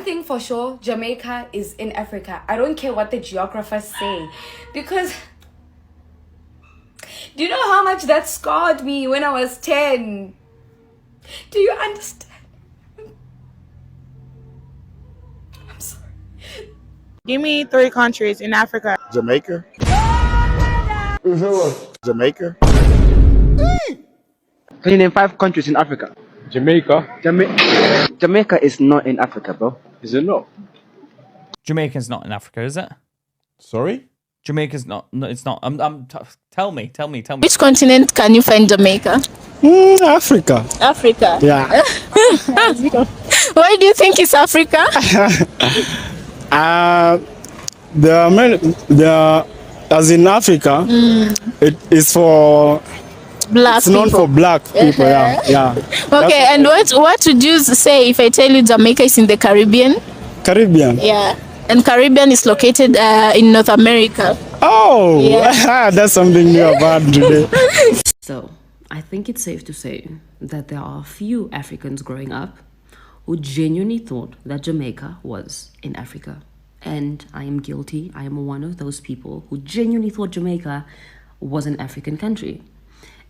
one thing for sure, Jamaica is in Africa. I don't care what the geographers say, because do you know how much that scarred me when I was 10? Do you understand? I'm sorry. Give me 3 countries in Africa. Jamaica. Jamaica. Can you name 5 countries in Africa? Jamaica. Jamaica is not in Africa, bro. Is it not? Jamaica's not in Africa, is it? Sorry? Jamaica's not. No, it's not. Tell me. Which continent can you find Jamaica? Africa. Africa. Yeah. Why do you think it's Africa? As in Africa, it is for Black it's known people. for black people. Yeah. Okay, and what would you say if I tell you Jamaica is in the Caribbean? Caribbean. Yeah. And Caribbean is located in North America. Oh, Yeah. that's something new about today. So, I think it's safe to say that there are a few Africans growing up who genuinely thought that Jamaica was in Africa. And I am guilty. I am one of those people who genuinely thought Jamaica was an African country.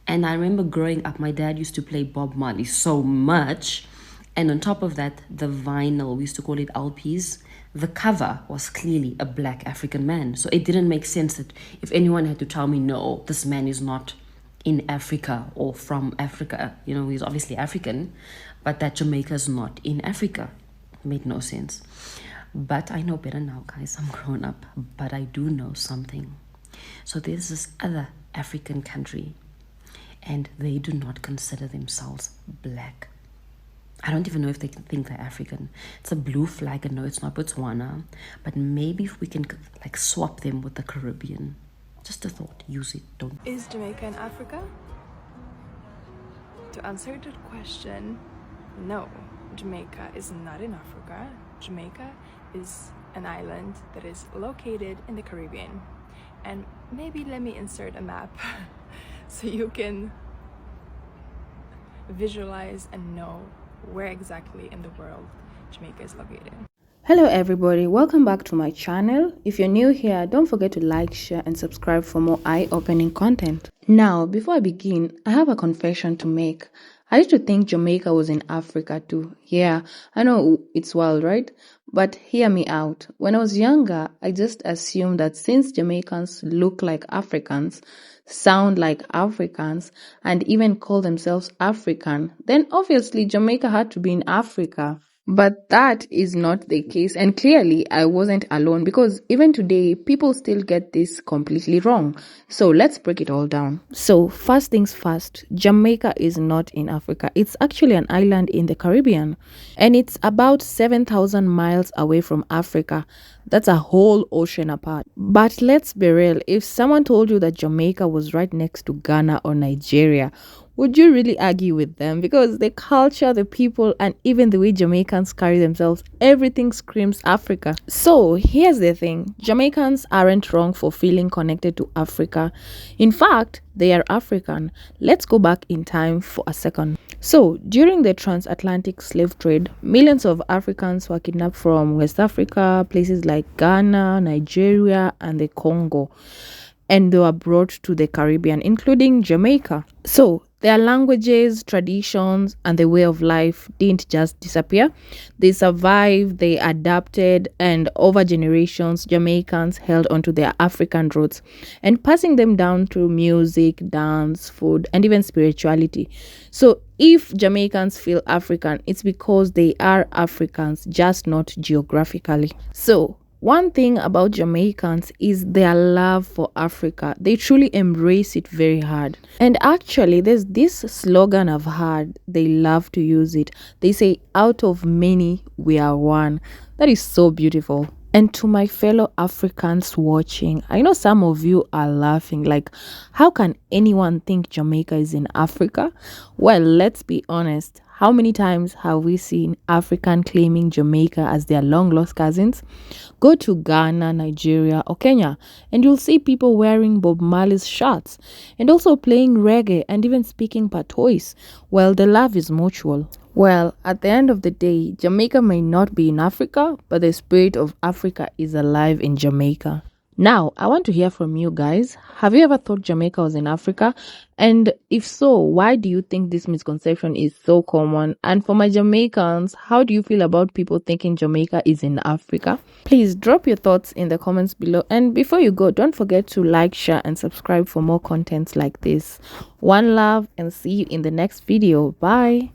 And I remember growing up, my dad used to play Bob Marley so much. And on top of that, the vinyl, we used to call it LPs, the cover was clearly a black African man. So it didn't make sense that if anyone had to tell me, no, this man is not in Africa or from Africa, you know, he's obviously African, but that Jamaica is not in Africa. It made no sense. But I know better now, guys. I'm grown up, but I do know something. So there's this other African country, and they do not consider themselves black. I don't even know if they think they're African. It's a blue flag, and no, it's not Botswana. But maybe if we can like swap them with the Caribbean. Just a thought. Use it. Don't. Is Jamaica in Africa? To answer that question, no. Jamaica is not in Africa. Jamaica is an island that is located in the Caribbean. And maybe let me insert a map so you can visualize and know where exactly in the world Jamaica is located. Hello everybody, welcome back to my channel. If you're new here, don't forget to like, share and subscribe for more eye-opening content. Now, before I begin, I have a confession to make. I used to think Jamaica was in Africa too. Yeah, I know it's wild, right? But hear me out. When I was younger, I just assumed that since Jamaicans look like Africans, sound like Africans, and even call themselves African, then obviously Jamaica had to be in Africa. But that is not the case, and clearly I wasn't alone, because even today people still get this completely wrong. So let's break it all down. So first things first, Jamaica is not in Africa. It's actually an island in the Caribbean, and it's about 7,000 miles away from Africa. That's a whole ocean apart. But let's be real, if someone told you that Jamaica was right next to Ghana or Nigeria, would you really argue with them? Because the culture, the people, and even the way Jamaicans carry themselves, everything screams Africa. So here's the thing, Jamaicans aren't wrong for feeling connected to Africa. In fact, they are African. Let's go back in time for a second. So during the transatlantic slave trade, millions of Africans were kidnapped from West Africa, places like Ghana, Nigeria, and the Congo. And they were brought to the Caribbean, including Jamaica. So their languages, traditions, and the way of life didn't just disappear. They survived, they adapted, and over generations, Jamaicans held onto their African roots and passing them down through music, dance, food, and even spirituality. So if Jamaicans feel African, it's because they are Africans, just not geographically. So one thing about Jamaicans is their love for Africa. They truly embrace it very hard. And actually, there's this slogan I've heard. They love to use it. They say, out of many, we are one. That is so beautiful. And to my fellow Africans watching, I know some of you are laughing like, how can anyone think Jamaica is in Africa? Well, let's be honest. How many times have we seen African claiming Jamaica as their long-lost cousins? Go to Ghana, Nigeria, or Kenya, and you'll see people wearing Bob Marley's shirts and also playing reggae and even speaking patois. Well, the love is mutual. Well, at the end of the day, Jamaica may not be in Africa, but the spirit of Africa is alive in Jamaica. Now, I want to hear from you guys. Have you ever thought Jamaica was in Africa? And if so, why do you think this misconception is so common? And for my Jamaicans, how do you feel about people thinking Jamaica is in Africa? Please drop your thoughts in the comments below. And before you go, don't forget to like, share, and subscribe for more contents like this. One love, and see you in the next video. Bye.